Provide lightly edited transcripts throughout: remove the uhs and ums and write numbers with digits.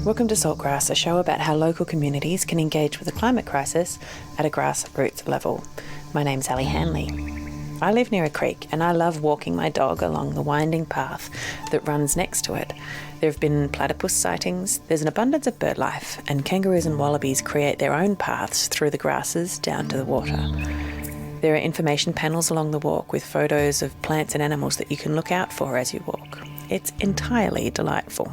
Welcome to Saltgrass, a show about how local communities can engage with the climate crisis at a grassroots level. My name's Allie Hanley. I live near a creek and I love walking my dog along the winding path that runs next to it. There have been platypus sightings, there's an abundance of bird life, and kangaroos and wallabies create their own paths through the grasses down to the water. There are information panels along the walk with photos of plants and animals that you can look out for as you walk. It's entirely delightful.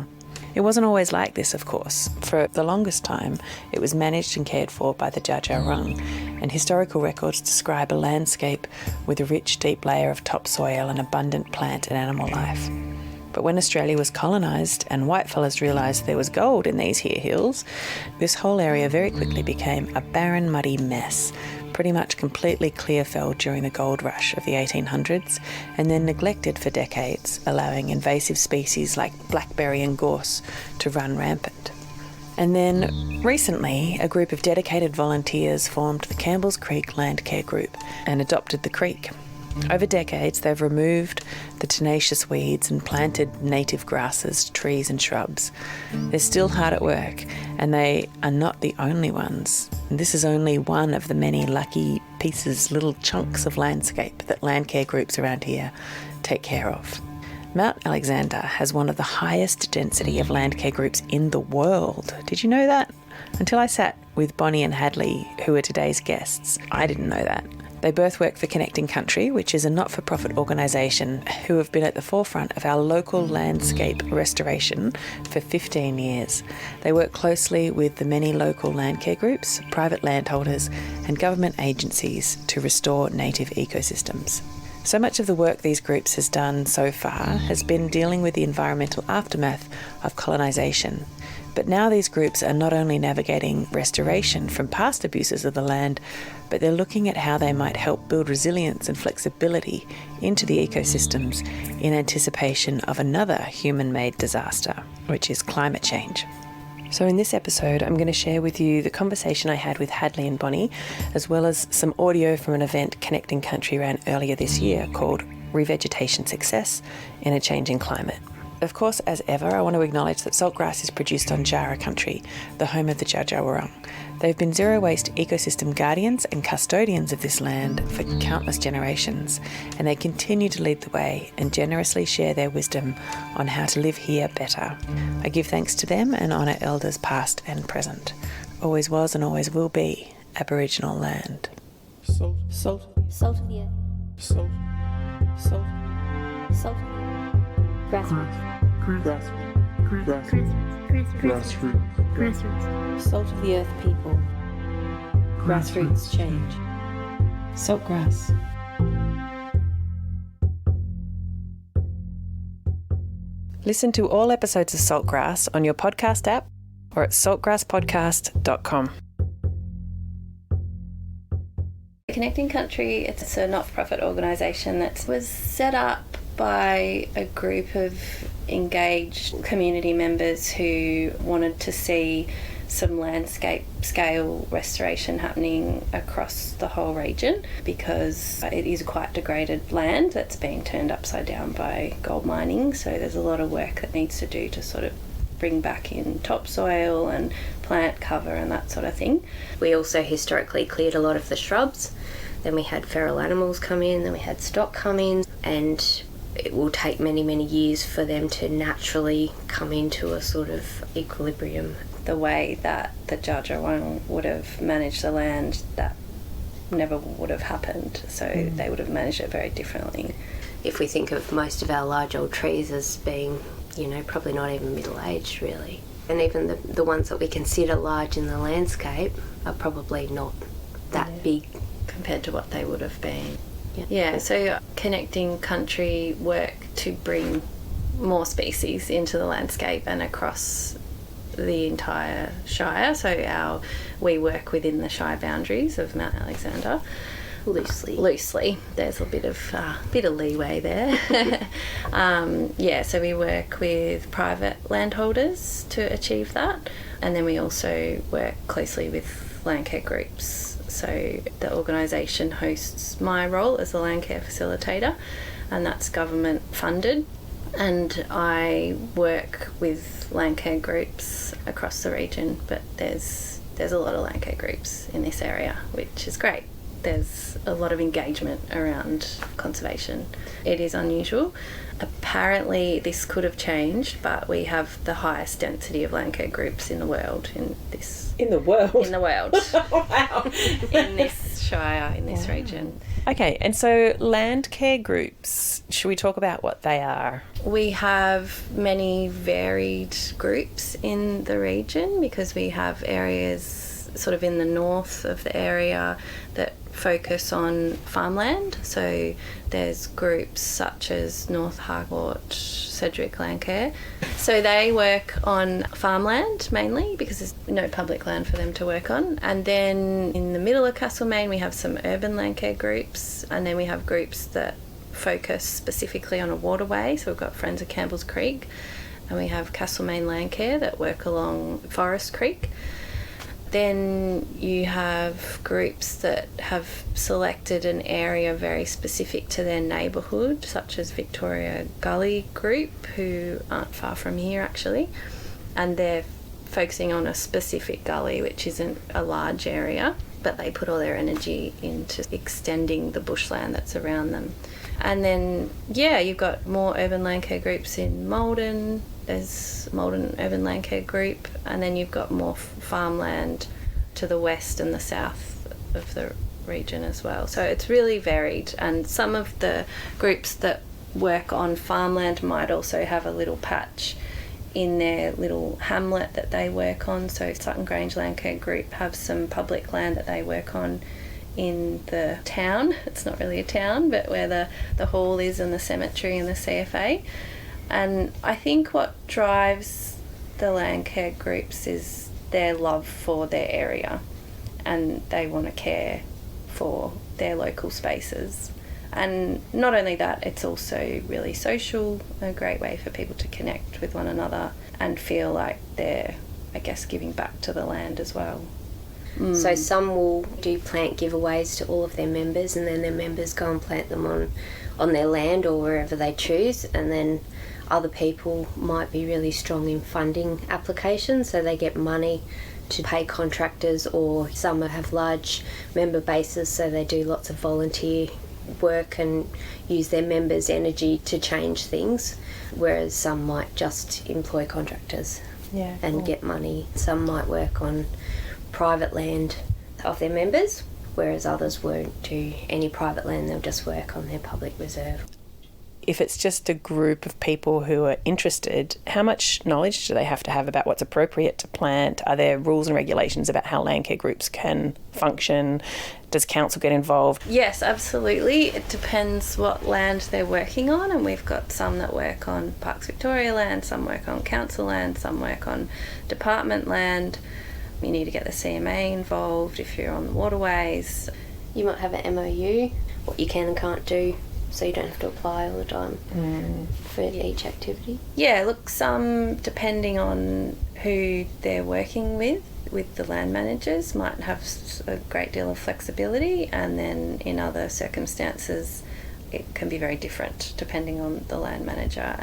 It wasn't always like this, of course. For the longest time, it was managed and cared for by the DJAARA, and historical records describe a landscape with a rich, deep layer of topsoil and abundant plant and animal life. But when Australia was colonised and whitefellas realised there was gold in these here hills, this whole area very quickly became a barren, muddy mess, pretty much completely clear-felled during the gold rush of the 1800s, and then neglected for decades, allowing invasive species like blackberry and gorse to run rampant. And then, recently, a group of dedicated volunteers formed the Campbell's Creek Landcare Group and adopted the creek. Over decades, they've removed the tenacious weeds and planted native grasses, trees and shrubs. They're still hard at work, and they are not the only ones. And this is only one of the many lucky pieces, little chunks of landscape that landcare groups around here take care of. Mount Alexander has one of the highest density of landcare groups in the world. Did you know that? Until I sat with Bonnie and Hadley, who are today's guests, I didn't know that. They both work for Connecting Country, which is a not-for-profit organisation who have been at the forefront of our local landscape restoration for 15 years. They work closely with the many local landcare groups, private landholders and government agencies to restore native ecosystems. So much of the work these groups has done so far has been dealing with the environmental aftermath of colonisation. But now these groups are not only navigating restoration from past abuses of the land, but they're looking at how they might help build resilience and flexibility into the ecosystems in anticipation of another human-made disaster, which is climate change. So in this episode, I'm going to share with you the conversation I had with Hadley and Bonnie, as well as some audio from an event Connecting Country ran earlier this year called Revegetation Success in a Changing Climate. Of course, as ever, I want to acknowledge that Saltgrass is produced on Djaara country, the home of the Djaara. They've been zero-waste ecosystem guardians and custodians of this land for countless generations, and they continue to lead the way and generously share their wisdom on how to live here better. I give thanks to them and honour elders past and present. Always was and always will be Aboriginal land. Salt. Salt of the earth. Salt. Salt of the earth. Grassroots. Salt of the earth people. Grassroots change. Saltgrass. Listen to all episodes of Saltgrass on your podcast app or at saltgrasspodcast.com. Connecting Country, it's a not-for-profit organisation that was set up by a group of engaged community members who wanted to see some landscape scale restoration happening across the whole region, because it is quite degraded land that's being turned upside down by gold mining. So there's a lot of work that needs to do to sort of bring back in topsoil and plant cover and that sort of thing. We also historically cleared a lot of the shrubs. Then we had feral animals come in, then we had stock come in, and it will take many, many years for them to naturally come into a sort of equilibrium. The way that the Djaara would have managed the land, that never would have happened. So they would have managed it very differently. If we think of most of our large old trees as being, probably not even middle-aged really. And even the ones that we consider large in the landscape are probably not that big compared to what they would have been. Yeah, so Connecting Country work to bring more species into the landscape and across the entire Shire. So we work within the Shire boundaries of Mount Alexander. Loosely. There's a bit of leeway there. So we work with private landholders to achieve that. And then we also work closely with landcare groups. So the organisation hosts my role as a landcare facilitator, and that's government funded. and I work with landcare groups across the region, but there's a lot of landcare groups in this area, which is great. There's a lot of engagement around conservation. It is unusual. Apparently this could have changed, but we have the highest density of landcare groups in the world In the world? In the world. Wow. In this shire, in this region. Okay, and so landcare groups, should we talk about what they are? We have many varied groups in the region because we have areas sort of in the north of the area that focus on farmland. So there's groups such as North Harcourt, Sedgwick Landcare. So they work on farmland mainly because there's no public land for them to work on. And then in the middle of Castlemaine we have some urban landcare groups, and then we have groups that focus specifically on a waterway. So we've got Friends of Campbell's Creek, and we have Castlemaine Landcare that work along Forest Creek. Then you have groups that have selected an area very specific to their neighbourhood, such as Victoria Gully Group, who aren't far from here actually, and they're focusing on a specific gully, which isn't a large area, but they put all their energy into extending the bushland that's around them. And then, you've got more urban landcare groups in Malden. There's Malden Urban Landcare Group, and then you've got more farmland to the west and the south of the region as well. So it's really varied, and some of the groups that work on farmland might also have a little patch in their little hamlet that they work on. So Sutton Grange Landcare Group have some public land that they work on in the town. It's not really a town, but where the hall is and the cemetery and the CFA. And I think what drives the landcare groups is their love for their area, and they want to care for their local spaces. And not only that, it's also really social, a great way for people to connect with one another and feel like they're, I guess, giving back to the land as well. So some will do plant giveaways to all of their members, and then their members go and plant them on their land or wherever they choose, and then other people might be really strong in funding applications, so they get money to pay contractors, or some have large member bases, so they do lots of volunteer work and use their members' energy to change things, whereas some might just employ contractors and get money. Some might work on private land of their members, whereas others won't do any private land, they'll just work on their public reserve. If it's just a group of people who are interested, how much knowledge do they have to have about what's appropriate to plant? Are there rules and regulations about how landcare groups can function? Does council get involved? Yes, absolutely. It depends what land they're working on, and we've got some that work on Parks Victoria land, some work on council land, some work on department land. You need to get the CMA involved if you're on the waterways. You might have an MOU, what you can and can't do, so you don't have to apply all the time for each activity. Yeah, look, some, depending on who they're working with the land managers, might have a great deal of flexibility, and then in other circumstances it can be very different depending on the land manager.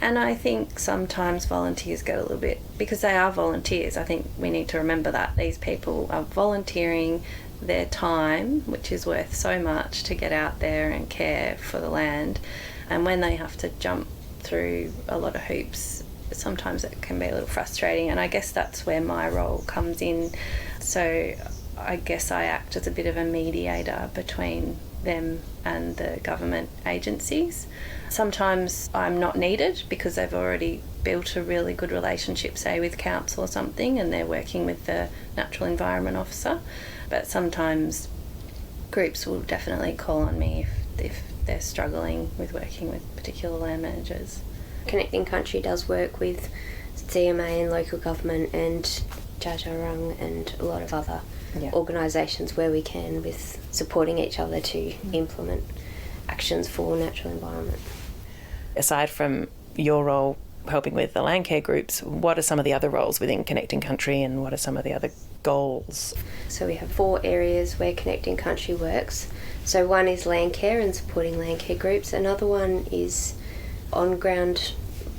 And I think sometimes volunteers get a little bit, because they are volunteers, I think we need to remember that these people are volunteering their time, which is worth so much, to get out there and care for the land. And when they have to jump through a lot of hoops, sometimes it can be a little frustrating, and I guess that's where my role comes in. So I guess I act as a bit of a mediator between them and the government agencies. Sometimes I'm not needed because they've already built a really good relationship, say with council or something, and they're working with the Natural Environment Officer. But sometimes groups will definitely call on me if they're struggling with working with particular land managers. Connecting Country does work with CMA and local government and DJAARA and a lot of other organisations where we can, with supporting each other to implement actions for natural environment. Aside from your role helping with the landcare groups, what are some of the other roles within Connecting Country, and what are some of the other goals? So we have 4 areas where Connecting Country works. So one is landcare and supporting landcare groups. Another one is on-ground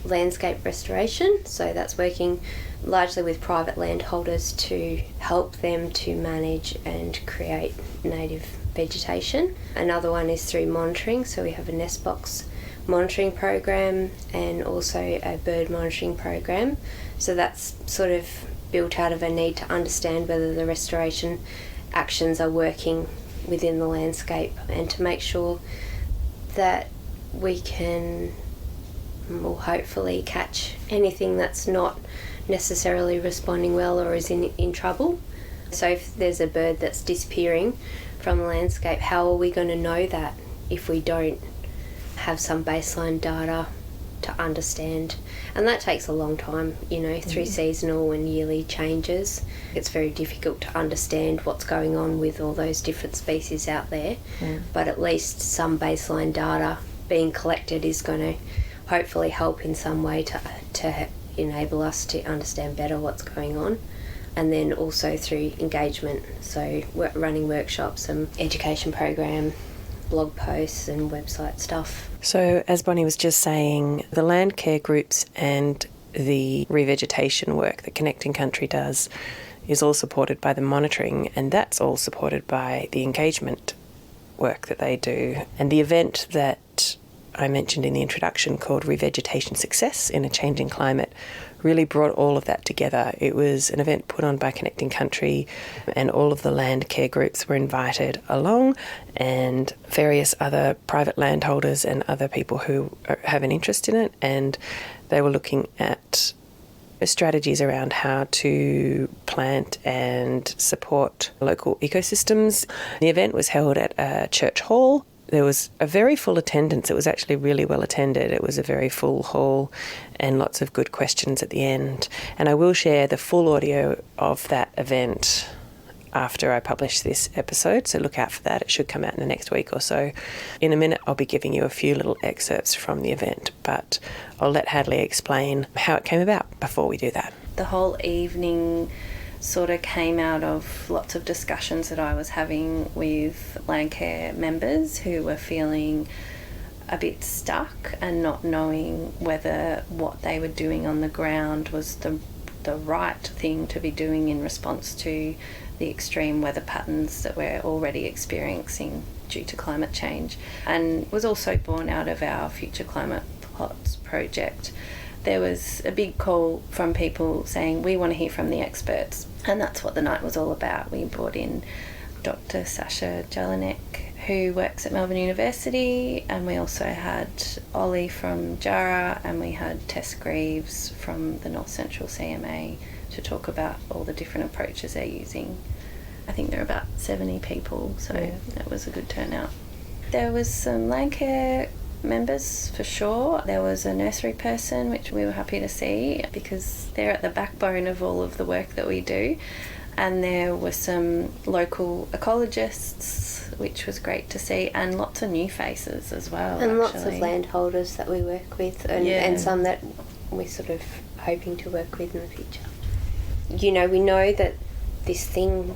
landscape restoration, so that's working largely with private landholders to help them to manage and create native vegetation. Another one is through monitoring, so we have a nest box monitoring program and also a bird monitoring program. So that's sort of built out of a need to understand whether the restoration actions are working within the landscape and to make sure that we can hopefully catch anything that's not necessarily responding well or is in trouble. So if there's a bird that's disappearing from the landscape, how are we going to know that if we don't have some baseline data to understand? And that takes a long time, through seasonal and yearly changes. It's very difficult to understand what's going on with all those different species out there, but at least some baseline data being collected is going to hopefully help in some way to enable us to understand better what's going on. And then also through engagement, so running workshops and education program, blog posts and website stuff. So as Bonnie was just saying, the Landcare groups and the revegetation work that Connecting Country does is all supported by the monitoring, and that's all supported by the engagement work that they do. And the event that I mentioned in the introduction called Revegetation Success in a Changing Climate really brought all of that together. It was an event put on by Connecting Country, and all of the land care groups were invited along, and various other private landholders and other people who have an interest in it, and they were looking at strategies around how to plant and support local ecosystems. The event was held at a church hall. There was a very full attendance. It was actually really well attended. It was a very full hall and lots of good questions at the end. And I will share the full audio of that event after I publish this episode, so look out for that. It should come out in the next week or so. In a minute, I'll be giving you a few little excerpts from the event, but I'll let Hadley explain how it came about before we do that. The whole evening sort of came out of lots of discussions that I was having with Landcare members who were feeling a bit stuck and not knowing whether what they were doing on the ground was the right thing to be doing in response to the extreme weather patterns that we're already experiencing due to climate change, and was also born out of our Future Climate Plots project. There was a big call from people saying, we want to hear from the experts, and that's what the night was all about. We brought in Dr. Sasha Jellinek, who works at Melbourne University, and we also had Oli from DJAARA, and we had Tess Greives from the North Central CMA to talk about all the different approaches they're using. I think there are about 70 people, so that was a good turnout. There was some Landcare members for sure. There was a nursery person, which we were happy to see because they're at the backbone of all of the work that we do. And there were some local ecologists, which was great to see, and lots of new faces as well. And lots of landholders that we work with, and some that we're sort of hoping to work with in the future. We know that this thing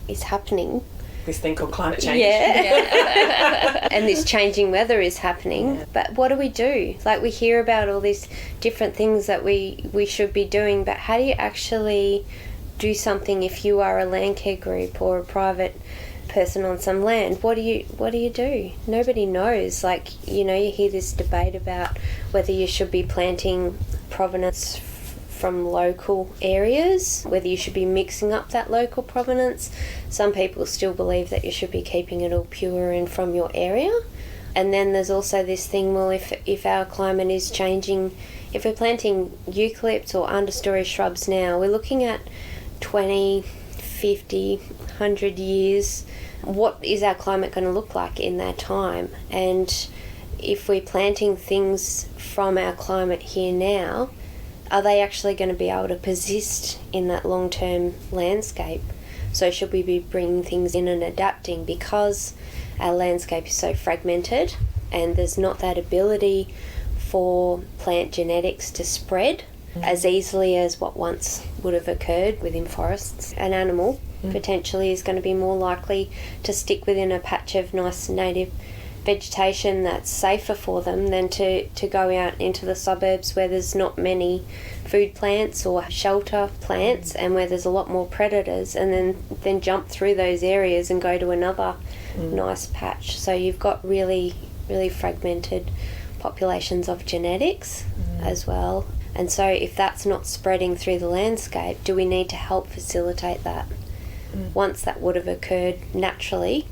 is happening. This thing called climate change. Yeah. And this changing weather is happening. Yeah. But what do we do? Like, we hear about all these different things that we should be doing, but how do you actually do something if you are a landcare group or a private person on some land? What do you do? Nobody knows. You hear this debate about whether you should be planting provenance from local areas, whether you should be mixing up that local provenance. Some people still believe that you should be keeping it all pure and from your area. And then there's also this thing, well, if our climate is changing, if we're planting eucalypts or understory shrubs now, we're looking at 20, 50, 100 years. What is our climate going to look like in that time? And if we're planting things from our climate here now, are they actually going to be able to persist in that long-term landscape? So should we be bringing things in and adapting, because our landscape is so fragmented and there's not that ability for plant genetics to spread as easily as what once would have occurred within forests? An animal potentially is going to be more likely to stick within a patch of nice native vegetation that's safer for them than to go out into the suburbs where there's not many food plants or shelter plants and where there's a lot more predators, and then jump through those areas and go to another nice patch. So you've got really, really fragmented populations of genetics as well. And so if that's not spreading through the landscape, do we need to help facilitate that? Once that would have occurred naturally,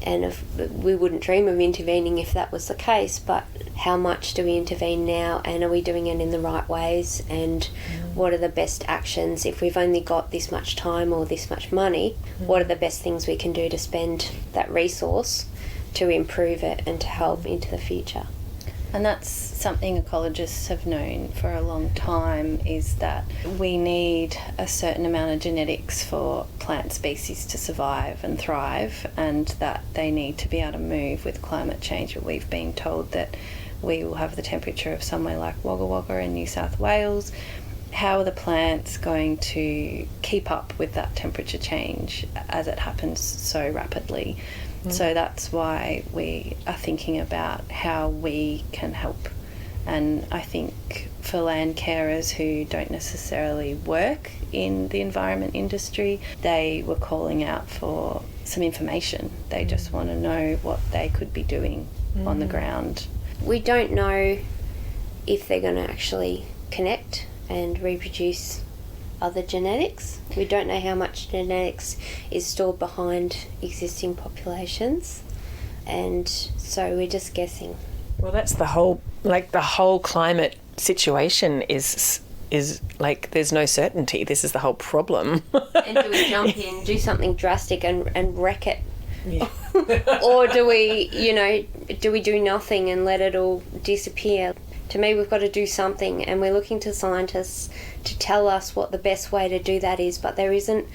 and if we wouldn't dream of intervening if that was the case, but how much do we intervene now, and are we doing it in the right ways, and what are the best actions? If we've only got this much time or this much money, what are the best things we can do to spend that resource to improve it and to help into the future? And that's something ecologists have known for a long time, is that we need a certain amount of genetics for plant species to survive and thrive, and that they need to be able to move with climate change. But we've been told that we will have the temperature of somewhere like Wagga Wagga in New South Wales. How are the plants going to keep up with that temperature change as it happens so rapidly? So that's why we are thinking about how we can help. And I think for land carers who don't necessarily work in the environment industry, they were calling out for some information. They just want to know what they could be doing on the ground. We don't know if they're going to actually connect and reproduce other genetics. We don't know how much genetics is stored behind existing populations, and so we're just guessing. Well, that's the whole climate situation is like there's no certainty. This is the whole problem. And do we jump in, do something drastic and wreck it? Yeah. Or do we do nothing and let it all disappear? To me, we've got to do something, and we're looking to scientists to tell us what the best way to do that is, but there isn't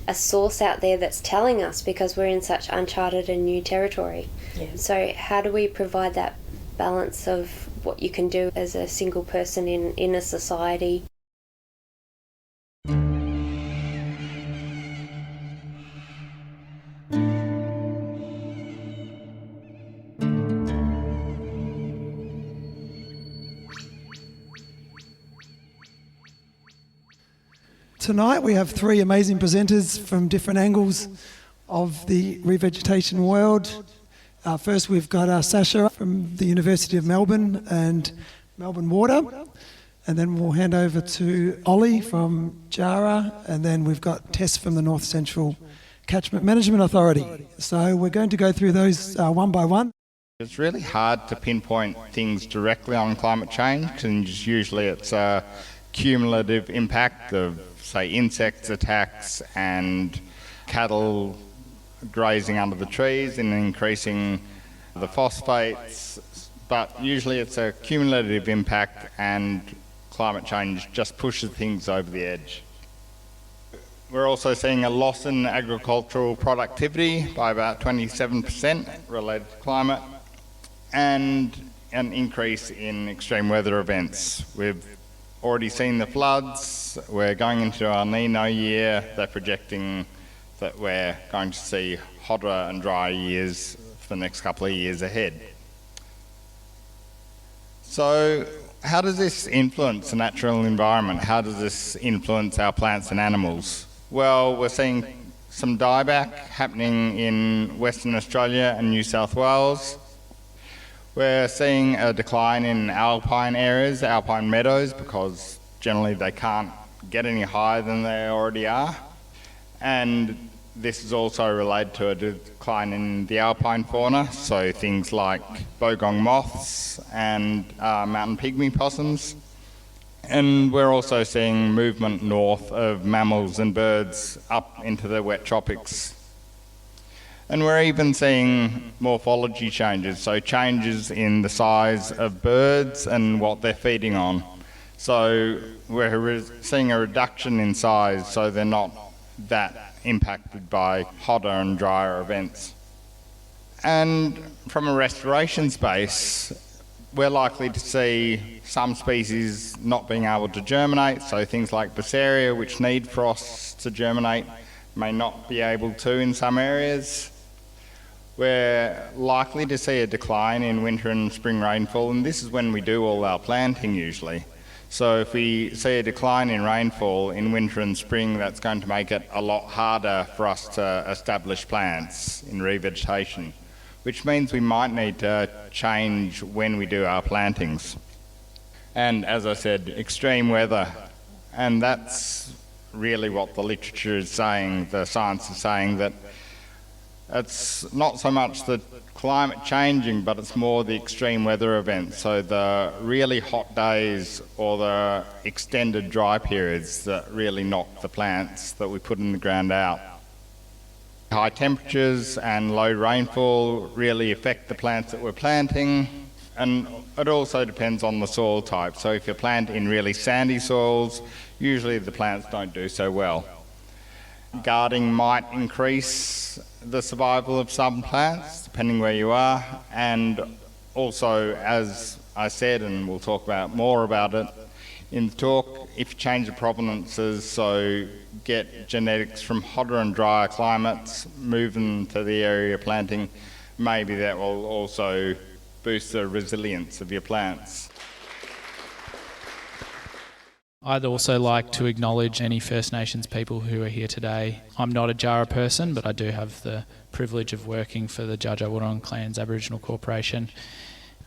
a source out there that's telling us because we're in such uncharted and new territory. Yeah. So how do we provide that balance of what you can do as a single person in a society? Tonight we have three amazing presenters from different angles of the revegetation world. First we've got Sasha from the University of Melbourne and Melbourne Water, and then we'll hand over to Oli from DJAARA, and then we've got Tess from the North Central Catchment Management Authority. So we're going to go through those one by one. It's really hard to pinpoint things directly on climate change, and usually it's a cumulative impact of, say, insects attacks and cattle grazing under the trees and increasing the phosphates, but usually it's a cumulative impact and climate change just pushes things over the edge. We're also seeing a loss in agricultural productivity by about 27% related to climate, and an increase in extreme weather events. We've already seen the floods. We're going into our Nino year. They're projecting that we're going to see hotter and drier years for the next couple of years ahead. So how does this influence the natural environment? How does this influence our plants and animals? Well, we're seeing some dieback happening in Western Australia and New South Wales. We're seeing a decline in alpine areas, alpine meadows, because generally they can't get any higher than they already are. And this is also related to a decline in the alpine fauna, so things like bogong moths and mountain pygmy possums. And we're also seeing movement north of mammals and birds up into the wet tropics. And we're even seeing morphology changes, so changes in the size of birds and what they're feeding on. So we're seeing a reduction in size, so they're not that impacted by hotter and drier events. And from a restoration space, we're likely to see some species not being able to germinate, so things like Bacteria, which need frosts to germinate, may not be able to in some areas. We're likely to see a decline in winter and spring rainfall, and this is when we do all our planting usually. So if we see a decline in rainfall in winter and spring, that's going to make it a lot harder for us to establish plants in revegetation, which means we might need to change when we do our plantings. And as I said, extreme weather, and that's really what the literature is saying, the science is saying, that it's not so much the climate changing, but it's more the extreme weather events. So the really hot days or the extended dry periods that really knock the plants that we put in the ground out. High temperatures and low rainfall really affect the plants that we're planting, and it also depends on the soil type. So if you plant in really sandy soils, usually the plants don't do so well. Guarding might increase the survival of some plants, depending where you are, and also, as I said, and we'll talk more about it in the talk, if you change the provenances, so get genetics from hotter and drier climates, move them to the area you're planting, maybe that will also boost the resilience of your plants. I'd also like to acknowledge any First Nations people who are here today. I'm not a Djaara person, but I do have the privilege of working for the Dja Dja Wurrung Clans Aboriginal Corporation.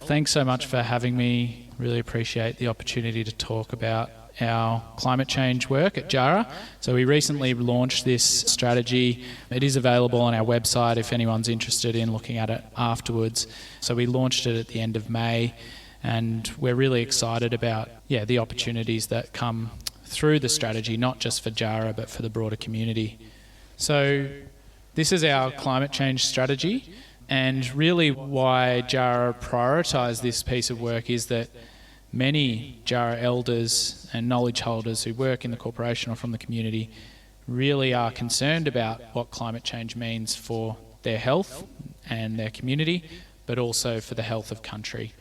Thanks so much for having me. Really appreciate the opportunity to talk about our climate change work at Djaara. So we recently launched this strategy. It is available on our website if anyone's interested in looking at it afterwards. So we launched it at the end of May, and we're really excited about the opportunities that come through the strategy, not just for Djaara but for the broader community. So this is our climate change strategy, and really why Djaara prioritised this piece of work is that many Djaara elders and knowledge holders who work in the corporation or from the community really are concerned about what climate change means for their health and their community, but also for the health of country.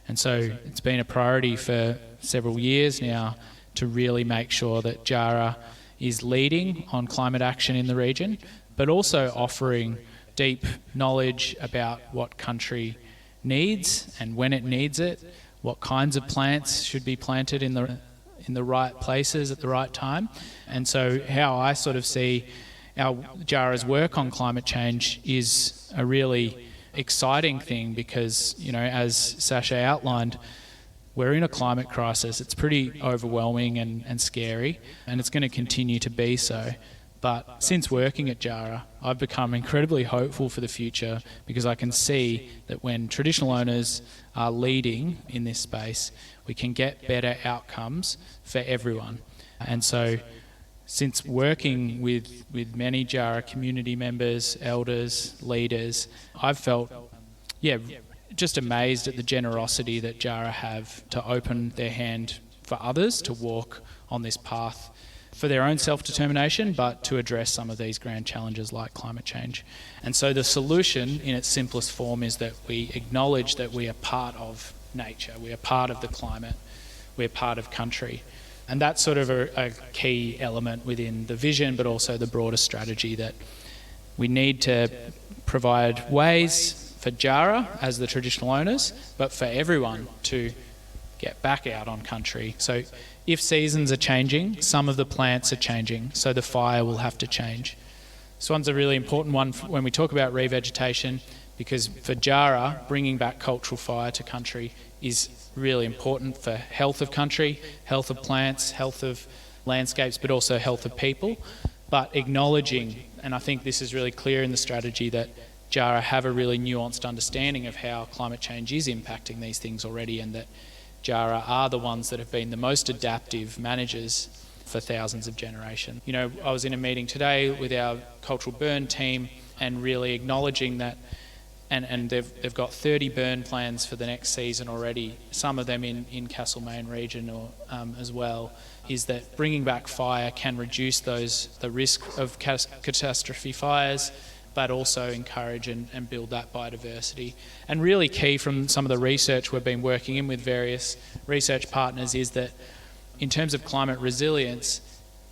And so it's been a priority for several years now to really make sure that Djaara is leading on climate action in the region, but also offering deep knowledge about what country needs and when it needs it, what kinds of plants should be planted in the right places at the right time. And so how I sort of see our Djaara's work on climate change is a really exciting thing because, as Sasha outlined, we're in a climate crisis. It's pretty overwhelming and scary, and it's going to continue to be so. But since working at Djaara, I've become incredibly hopeful for the future because I can see that when traditional owners are leading in this space, we can get better outcomes for everyone. And so since working with many Djaara community members, elders, leaders, I've felt, just amazed at the generosity that Djaara have to open their hand for others to walk on this path for their own self-determination, but to address some of these grand challenges like climate change. And so the solution in its simplest form is that we acknowledge that we are part of nature, we are part of the climate, we're part of country. And that's sort of a key element within the vision, but also the broader strategy, that we need to provide ways for Djaara as the traditional owners, but for everyone to get back out on country. So if seasons are changing, some of the plants are changing, so the fire will have to change. This one's a really important one when we talk about revegetation, because for Djaara, bringing back cultural fire to country is really important for health of country, health of plants, health of landscapes, but also health of people. But acknowledging, and I think this is really clear in the strategy, that Djaara have a really nuanced understanding of how climate change is impacting these things already, and that Djaara are the ones that have been the most adaptive managers for thousands of generations. I was in a meeting today with our cultural burn team and really acknowledging that, and they've got 30 burn plans for the next season already, some of them in Castlemaine region as well, is that bringing back fire can reduce the risk of catastrophe fires, but also encourage and build that biodiversity. And really key from some of the research we've been working in with various research partners is that in terms of climate resilience,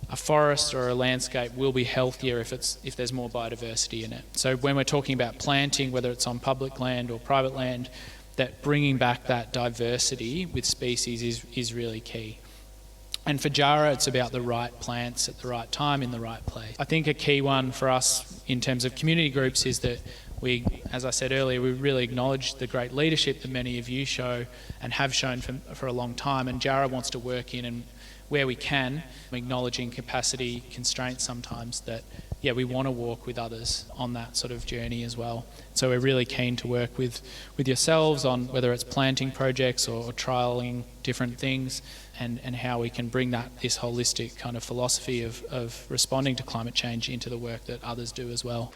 a forest or a landscape will be healthier if there's more biodiversity in it. So when we're talking about planting, whether it's on public land or private land, that bringing back that diversity with species is really key. And for Djaara, it's about the right plants at the right time in the right place. I think a key one for us in terms of community groups is that we, as I said earlier, we really acknowledge the great leadership that many of you show and have shown for a long time, and Djaara wants to work in and where we can, acknowledging capacity constraints sometimes, that we want to walk with others on that sort of journey as well. So we're really keen to work with yourselves on whether it's planting projects or trialling different things, and how we can bring this holistic kind of philosophy of responding to climate change into the work that others do as well.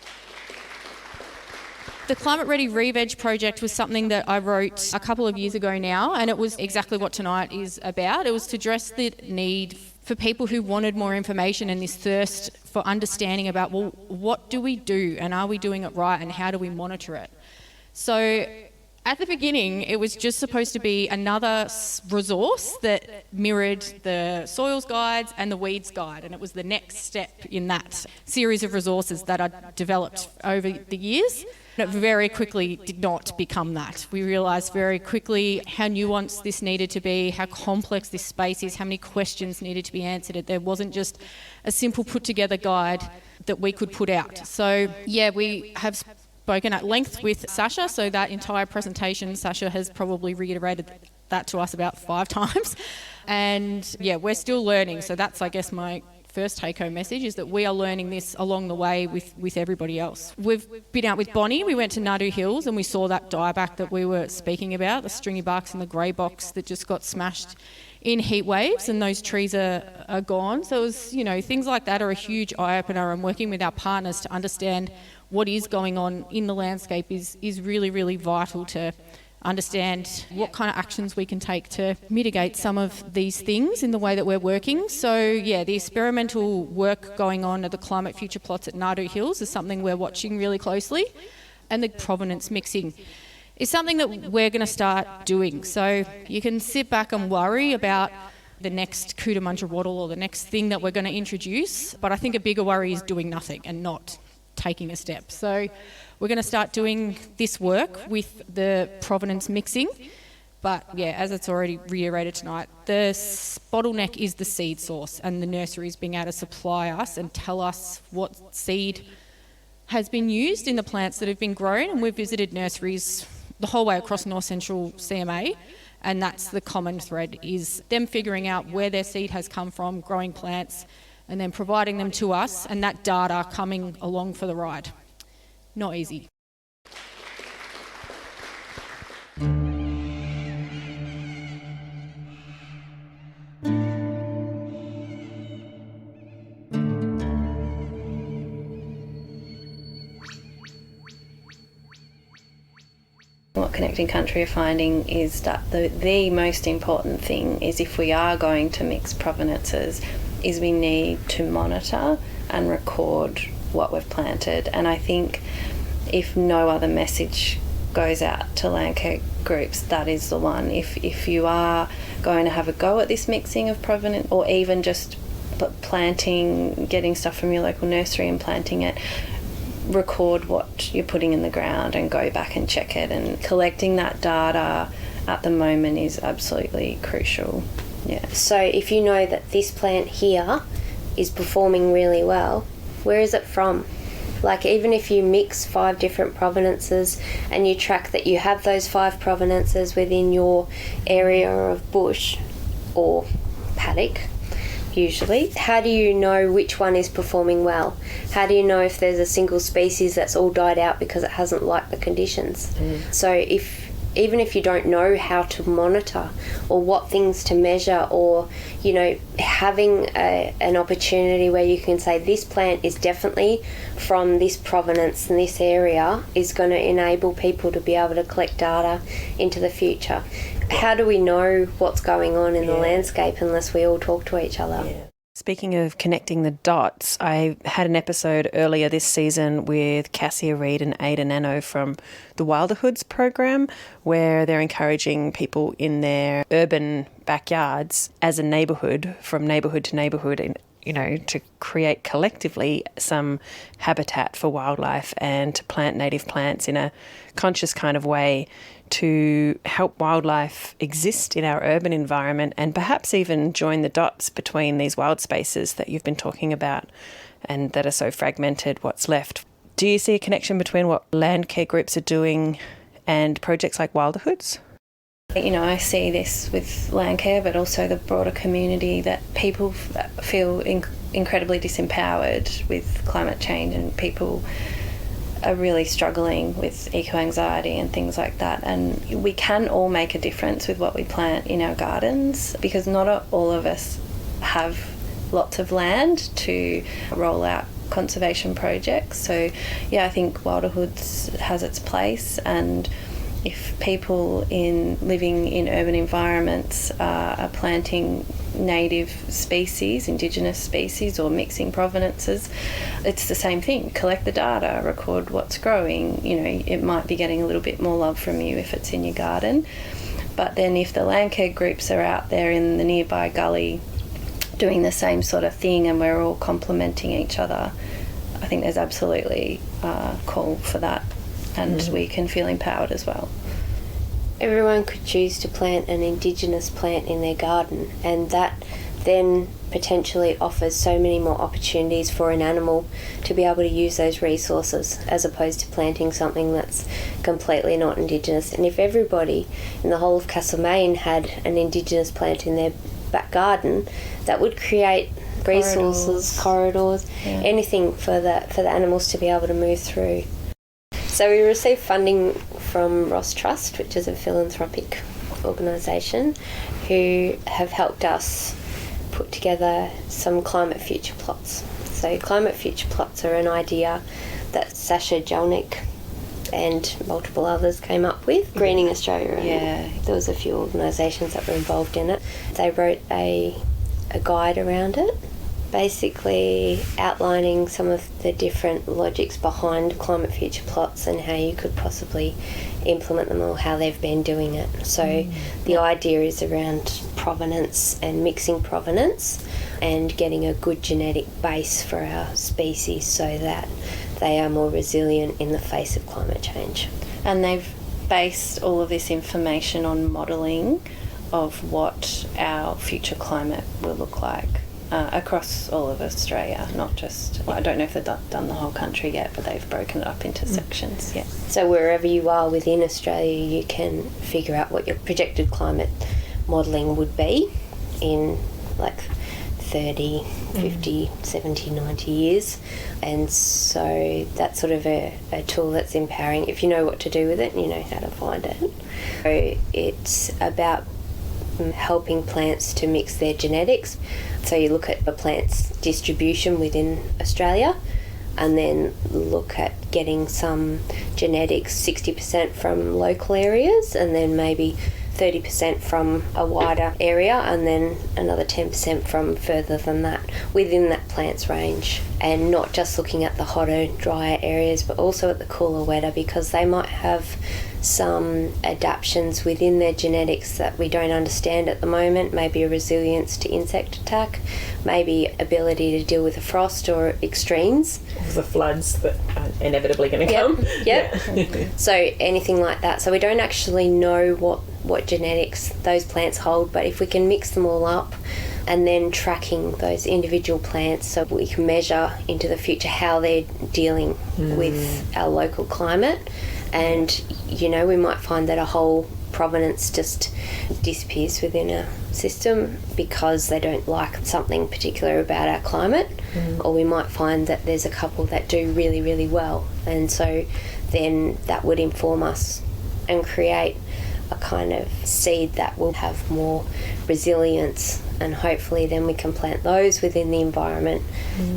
The Climate Ready Reveg project was something that I wrote a couple of years ago now, and it was exactly what tonight is about. It was to address the need for people who wanted more information and this thirst for understanding about, well, what do we do, and are we doing it right, and how do we monitor it? So at the beginning, it was just supposed to be another resource that mirrored the soils guides and the weeds guide, and it was the next step in that series of resources that I developed over the years. It very quickly did not become that. We realised very quickly how nuanced this needed to be, how complex this space is, how many questions needed to be answered. There wasn't just a simple put together guide that we could put out. So we have spoken at length with Sasha, so that entire presentation, Sasha has probably reiterated that to us about 5 times. And we're still learning, so that's, I guess, my first take-home message, is that we are learning this along the way with everybody else. We've been out with Bonnie, we went to Nadu Hills and we saw that dieback that we were speaking about, the stringy barks and the grey box that just got smashed in heat waves, and those trees are gone. So it was, things like that are a huge eye-opener, and working with our partners to understand what is going on in the landscape is really, really vital to understand what kind of actions we can take to mitigate some of these things in the way that we're working. So the experimental work going on at the climate future plots at Nadu Hills is something we're watching really closely, and the provenance mixing is something that we're going to start doing. So you can sit back and worry about the next Cootamundra wattle or the next thing that we're going to introduce, but I think a bigger worry is doing nothing and not taking a step. So we're going to start doing this work with the provenance mixing. But as it's already reiterated tonight, the bottleneck is the seed source, and the nurseries being able to supply us and tell us what seed has been used in the plants that have been grown. And we've visited nurseries the whole way across North Central CMA, and that's the common thread, is them figuring out where their seed has come from, growing plants, and then providing them to us, and that data coming along for the ride. Not easy. What Connecting Country are finding is that the most important thing is, if we are going to mix provenances, is we need to monitor and record what we've planted. And I think if no other message goes out to landcare groups, that is the one. If you are going to have a go at this mixing of provenance, or even just planting, getting stuff from your local nursery and planting it, record what you're putting in the ground and go back and check it. And collecting that data at the moment is absolutely crucial. So if you know that this plant here is performing really well, where is it from? Like, even if you mix 5 different provenances and you track that you have those 5 provenances within your area of bush or paddock, usually, how do you know which one is performing well? How do you know if there's a single species that's all died out because it hasn't liked the conditions? So even if you don't know how to monitor or what things to measure, or having an opportunity where you can say this plant is definitely from this provenance in this area, is going to enable people to be able to collect data into the future. How do we know what's going on in the landscape unless we all talk to each other? Speaking of connecting the dots, I had an episode earlier this season with Cassia Reed and Ada Nano from the Wilderhoods program, where they're encouraging people in their urban backyards as a neighbourhood, from neighbourhood to neighbourhood, and to create collectively some habitat for wildlife and to plant native plants in a conscious kind of way to help wildlife exist in our urban environment and perhaps even join the dots between these wild spaces that you've been talking about and that are so fragmented, what's left. Do you see a connection between what landcare groups are doing and projects like Wilderhoods? I see this with Landcare, but also the broader community, that people feel incredibly disempowered with climate change, and people are really struggling with eco-anxiety and things like that. And we can all make a difference with what we plant in our gardens, because not all of us have lots of land to roll out conservation projects. So, I think Wilderhoods has its place, and if people living in urban environments are planting native species, indigenous species, or mixing provenances, it's the same thing. Collect the data, record what's growing. It might be getting a little bit more love from you if it's in your garden. But then if the landcare groups are out there in the nearby gully doing the same sort of thing and we're all complementing each other, I think there's absolutely a call for that. And we can feel empowered as well. Everyone could choose to plant an indigenous plant in their garden, and that then potentially offers so many more opportunities for an animal to be able to use those resources, as opposed to planting something that's completely not indigenous. And if everybody in the whole of Castlemaine had an indigenous plant in their back garden, that would create resources, corridors, anything for the animals to be able to move through. So we received funding from Ross Trust, which is a philanthropic organisation, who have helped us put together some climate future plots. So climate future plots are an idea that Sasha Jellinek and multiple others came up with. Greening Australia. There was a few organisations that were involved in it. They wrote a guide around it, basically outlining some of the different logics behind climate future plots and how you could possibly implement them or how they've been doing it. So the idea is around provenance and mixing provenance and getting a good genetic base for our species so that they are more resilient in the face of climate change. And they've based all of this information on modelling of what our future climate will look like. Across all of Australia, not just, I don't know if they've done the whole country yet, but they've broken it up into sections, So wherever you are within Australia, you can figure out what your projected climate modelling would be in like 30, 50, 70, 90 years. And so that's sort of a tool that's empowering. If you know what to do with it and you know how to find it. So it's about helping plants to mix their genetics. So you look at the plant's distribution within Australia and then look at getting some genetics, 60% from local areas and then maybe 30% from a wider area and then another 10% from further than that within that plant's range. And not just looking at the hotter, drier areas, but also at the cooler, wetter, because they might have some adaptations within their genetics that we don't understand at the moment, maybe a resilience to insect attack, maybe ability to deal with a frost or extremes. The floods that are inevitably going to come. Yep. So anything like that. So we don't actually know what genetics those plants hold, but if we can mix them all up and then tracking those individual plants so we can measure into the future how they're dealing with our local climate. And, we might find that a whole provenance just disappears within our system because they don't like something particular about our climate. Or we might find that there's a couple that do really, really well. And so then that would inform us and create a kind of seed that will have more resilience, and hopefully then we can plant those within the environment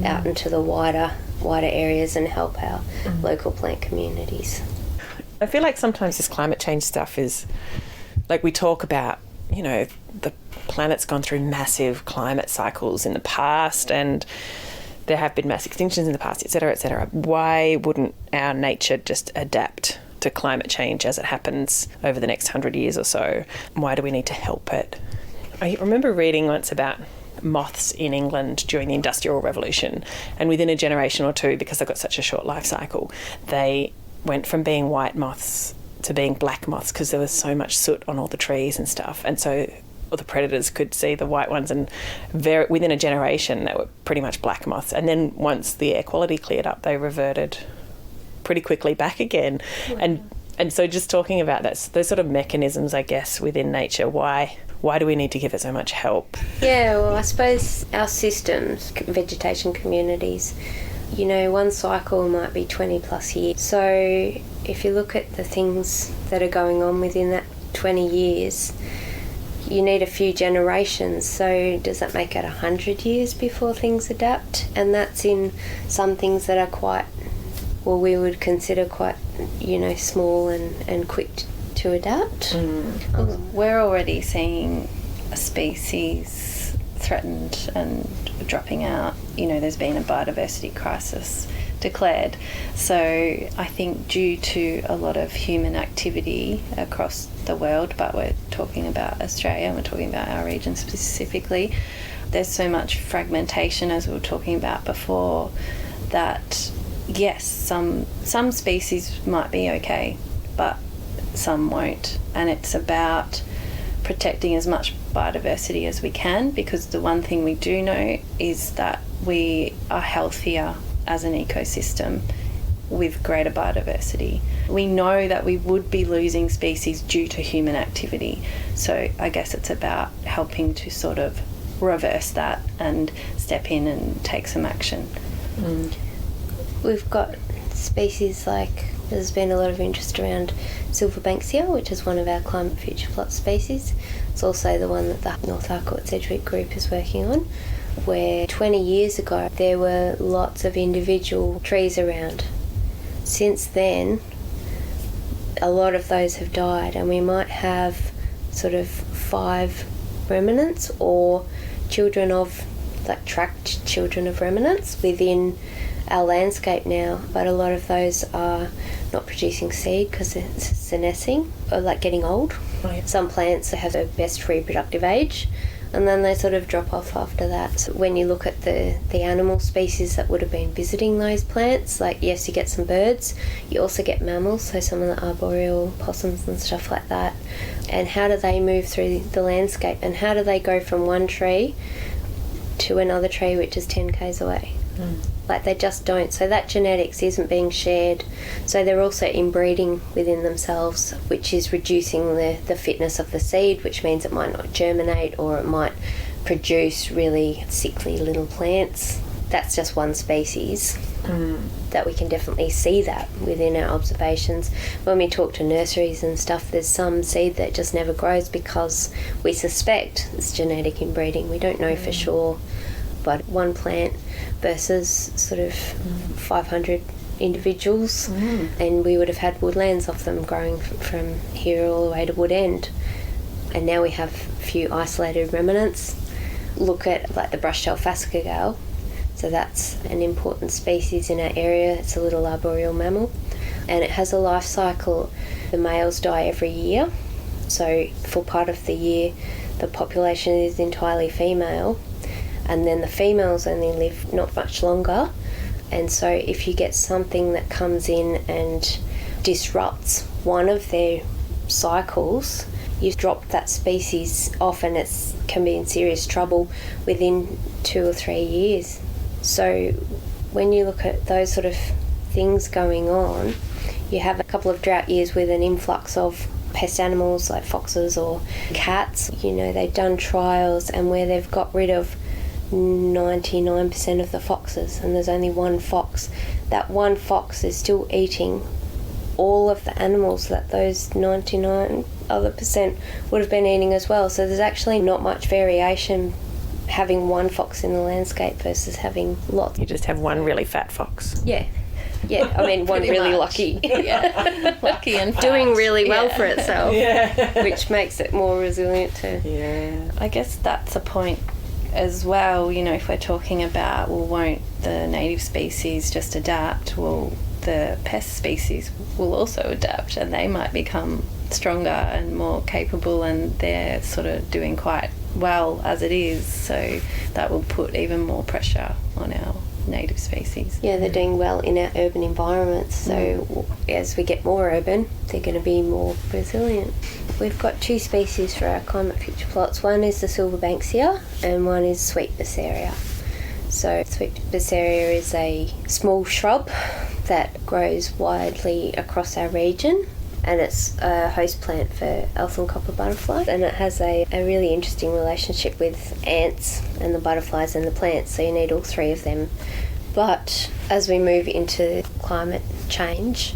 out into the wider areas and help our local plant communities. I feel like sometimes this climate change stuff is, like, we talk about, the planet's gone through massive climate cycles in the past, and there have been mass extinctions in the past, etc., etc. Why wouldn't our nature just adapt to climate change as it happens over the next 100 years or so? Why do we need to help it? I remember reading once about moths in England during the Industrial Revolution, and within a generation or two, because they've got such a short life cycle, they went from being white moths to being black moths because there was so much soot on all the trees and stuff, and so all the predators could see the white ones, and within a generation they were pretty much black moths. And then once the air quality cleared up, they reverted pretty quickly back again. And so just talking about that, those sort of mechanisms, I guess, within nature, why do we need to give it so much help? Yeah, well, I suppose our systems, vegetation communities, one cycle might be 20 plus years. So if you look at the things that are going on within that 20 years, you need a few generations. So does that make it 100 years before things adapt? And that's in some things that are quite, well, we would consider quite, small and quick to adapt. We're already seeing a species threatened and dropping out. There's been a biodiversity crisis declared. So I think due to a lot of human activity across the world, but we're talking about Australia and we're talking about our region specifically, there's so much fragmentation, as we were talking about before, that yes, some species might be okay, but some won't. And it's about protecting as much biodiversity as we can, because the one thing we do know is that we are healthier as an ecosystem with greater biodiversity. We know that we would be losing species due to human activity. So I guess it's about helping to sort of reverse that and step in and take some action. We've got species like, there's been a lot of interest around Silverbanksia, which is one of our climate future plot species. It's also the one that the North Harcourt Sedgwick group is working on, where 20 years ago there were lots of individual trees around. Since then, a lot of those have died, and we might have sort of 5 remnants or children of, like tracked children of remnants within our landscape now, but a lot of those are not producing seed because it's senescing or like getting old. Some plants have their best reproductive age, and then they sort of drop off after that. So when you look at the animal species that would have been visiting those plants, like yes, you get some birds, you also get mammals, so some of the arboreal possums and stuff like that. And how do they move through the landscape, and how do they go from one tree to another tree which is 10 k's away? Like they just don't. So that genetics isn't being shared. So they're also inbreeding within themselves, which is reducing the fitness of the seed, which means it might not germinate, or it might produce really sickly little plants. That's just one species that we can definitely see that within our observations. When we talk to nurseries and stuff, there's some seed that just never grows because we suspect it's genetic inbreeding. We don't know for sure. But one plant versus sort of 500 individuals, and we would have had woodlands off them growing from here all the way to Woodend. And now we have a few isolated remnants. Look at like the brush-tailed phascogale. So that's an important species in our area. It's a little arboreal mammal, and it has a life cycle. The males die every year. So for part of the year, the population is entirely female, and then the females only live not much longer. And so if you get something that comes in and disrupts one of their cycles, you've dropped that species off, and it can be in serious trouble within 2 or 3 years. So when you look at those sort of things going on, you have a couple of drought years with an influx of pest animals like foxes or cats. They've done trials, and where they've got rid of 99% of the foxes and there's only one fox, that one fox is still eating all of the animals that those 99% would have been eating as well. So there's actually not much variation having one fox in the landscape versus having lots. You just have one really fat fox. Yeah. Yeah, I mean, one Pretty really much. lucky. Yeah, lucky and Doing fat. really well Yeah. for itself, Yeah. which makes it more resilient too. Yeah. I guess that's a point as well, you know, if we're talking about, well, won't the native species just adapt? Well, the pest species will also adapt, and they might become stronger and more capable, and they're sort of doing quite well as it is, so that will put even more pressure on our native species. Yeah, they're doing well in our urban environments, so as we get more urban, they're going to be more resilient. We've got 2 species for our climate future plots. One is the silver banksia and one is sweet Bosseria. So sweet Bosseria is a small shrub that grows widely across our region, and it's a host plant for eltham copper butterflies, and it has a really interesting relationship with ants and the butterflies and the plants, so you need all 3 of them. But as we move into climate change,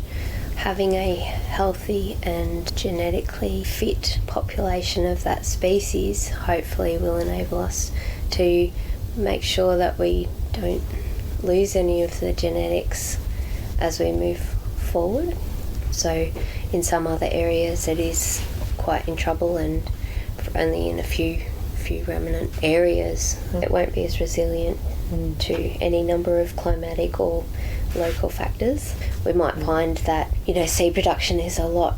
having a healthy and genetically fit population of that species hopefully will enable us to make sure that we don't lose any of the genetics as we move forward. So in some other areas it is quite in trouble, and only in a few remnant areas it won't be as resilient to any number of climatic or local factors. We might find that, you know, seed production is a lot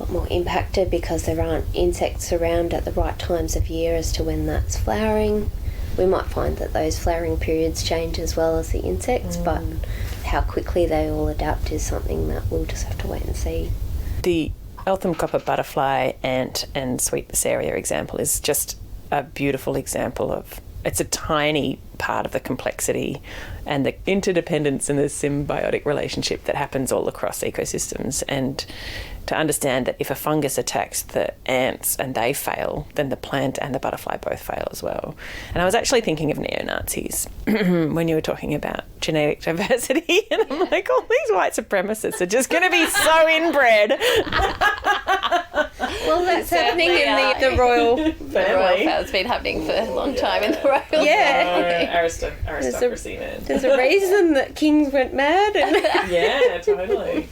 more impacted because there aren't insects around at the right times of year as to when that's flowering. We might find that those flowering periods change as well as the insects, but how quickly they all adapt is something that we'll just have to wait and see. The Eltham copper butterfly, ant and sweet Bosseria example is just a beautiful example of, it's a tiny part of the complexity and the interdependence and the symbiotic relationship that happens all across ecosystems. And to understand that if a fungus attacks the ants and they fail, then the plant and the butterfly both fail as well. And I was actually thinking of neo-Nazis when you were talking about genetic diversity, and I'm like, all these white supremacists are just going to be so inbred. Well, that's happening in the royal The royal family's been happening for a long time in the royal Aristocracy, man. There's a reason that kings went mad. And Yeah, totally.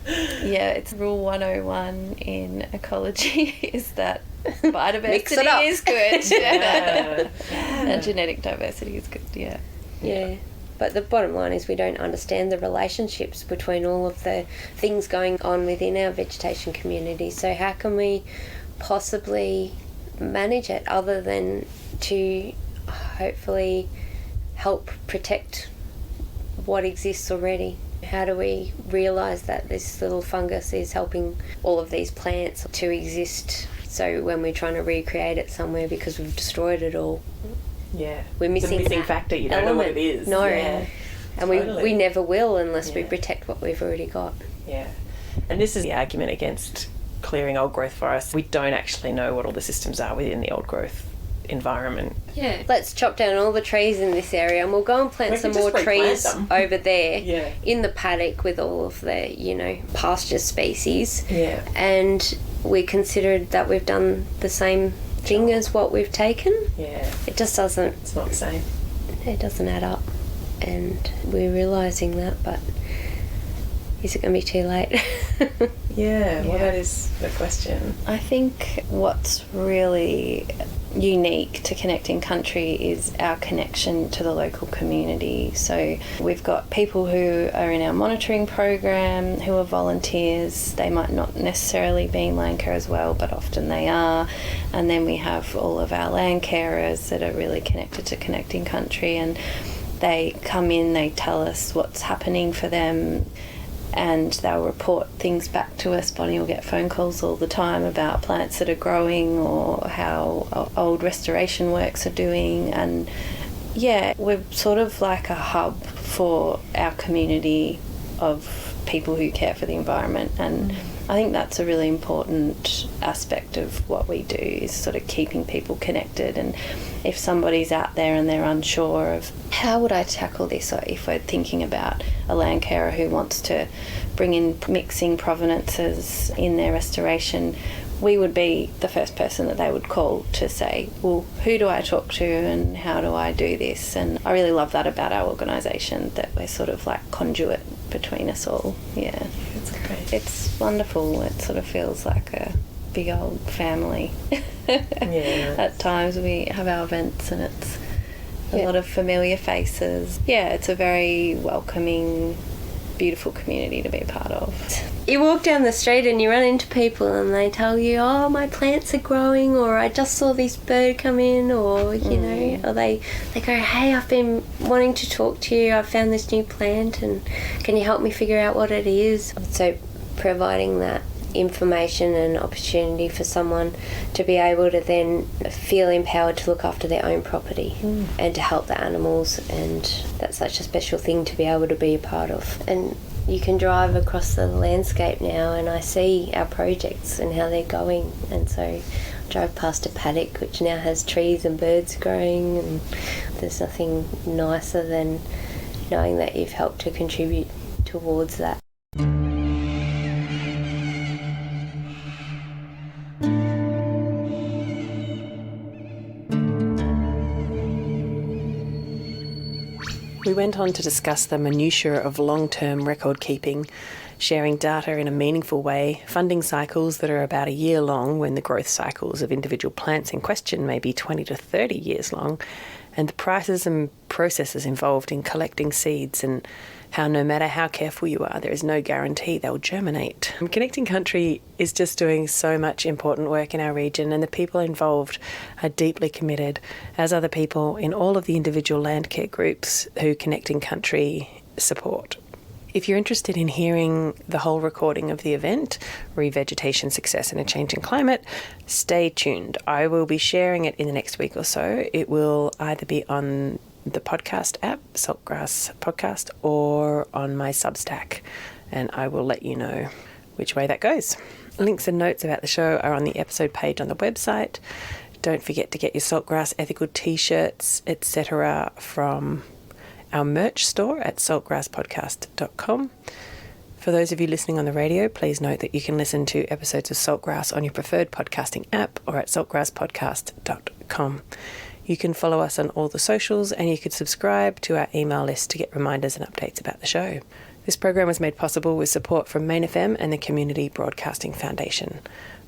Yeah, it's rule 101 in ecology is that Mix it biodiversity up. is good. Yeah. And genetic diversity is good, yeah. Yeah. But the bottom line is we don't understand the relationships between all of the things going on within our vegetation community. So how can we possibly manage it other than to hopefully help protect what exists already? How do we realise that this little fungus is helping all of these plants to exist? So when we're trying to recreate it somewhere because we've destroyed it all, Yeah. we're missing the missing that factor. You don't know what it element. is. No. Yeah. And Totally. we never will unless we Yeah. protect what we've already got. Yeah. And this is the argument against clearing old growth forests. We don't actually know what all the systems are within the old growth environment. Yeah. Let's chop down all the trees in this area and we'll go and plant We some can more just replant trees them. over there Yeah. in the paddock with all of the, you know, pasture species. Yeah. And we considered that we've done the same thing as what we've taken. Yeah. It just doesn't, It's not the same. it doesn't add up. And we're realising that, but is it going to be too late? Yeah. Well, that is the question. I think what's really unique to Connecting Country is our connection to the local community. So we've got people who are in our monitoring program who are volunteers. They might not necessarily be in Landcare as well, but often they are. And then we have all of our land carers that are really connected to Connecting Country, and they come in, they tell us what's happening for them, and they'll report things back to us. Bonnie will get phone calls all the time about plants that are growing or how old restoration works are doing. And yeah, we're sort of like a hub for our community of people who care for the environment, and I think that's a really important aspect of what we do, is sort of keeping people connected. And if somebody's out there and they're unsure of how would I tackle this, or if we're thinking about a land carer who wants to bring in mixing provenances in their restoration, we would be the first person that they would call to say, well, who do I talk to and how do I do this? And I really love that about our organisation, that we're sort of like conduit between us all. Yeah. That's great. It's wonderful. It sort of feels like a big old family. Yeah. At times we have our events and it's a lot of familiar faces. Yeah, it's a very welcoming, beautiful community to be a part of. You walk down the street and you run into people and they tell you, oh, my plants are growing, or I just saw this bird come in, or, you know, or they go, hey, I've been wanting to talk to you, I found this new plant and can you help me figure out what it is? So providing that information and opportunity for someone to be able to then feel empowered to look after their own property and to help the animals, and that's such a special thing to be able to be a part of. And you can drive across the landscape now and I see our projects and how they're going, and so I drove past a paddock which now has trees and birds growing, and there's nothing nicer than knowing that you've helped to contribute towards that. We went on to discuss the minutiae of long-term record keeping, sharing data in a meaningful way, funding cycles that are about a year long when the growth cycles of individual plants in question may be 20 to 30 years long, and the prices and processes involved in collecting seeds, and how no matter how careful you are, there is no guarantee they'll germinate. Connecting Country is just doing so much important work in our region, and the people involved are deeply committed, as are the people in all of the individual landcare groups who Connecting Country support. If you're interested in hearing the whole recording of the event, Revegetation Success in a Changing Climate, stay tuned. I will be sharing it in the next week or so. It will either be on the podcast app, Saltgrass Podcast, or on my Substack, and I will let you know which way that goes. Links and notes about the show are on the episode page on the website. Don't forget to get your Saltgrass ethical t-shirts, etc. from our merch store at saltgrasspodcast.com. For those of you listening on the radio, please note that you can listen to episodes of Saltgrass on your preferred podcasting app or at saltgrasspodcast.com. You can follow us on all the socials, and you could subscribe to our email list to get reminders and updates about the show. This program was made possible with support from Main FM and the Community Broadcasting Foundation.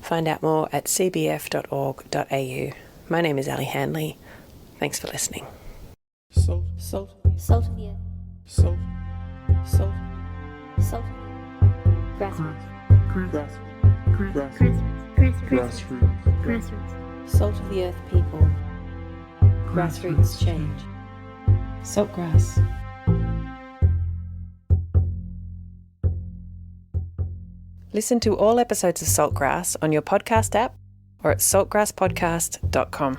Find out more at cbf.org.au. My name is Allie Hanley. Thanks for listening. Salt. Salt of the earth. Salt. Salt. Grassroots. Salt of the earth people. Grassroots change. Saltgrass. Listen to all episodes of Saltgrass on your podcast app or at saltgrasspodcast.com.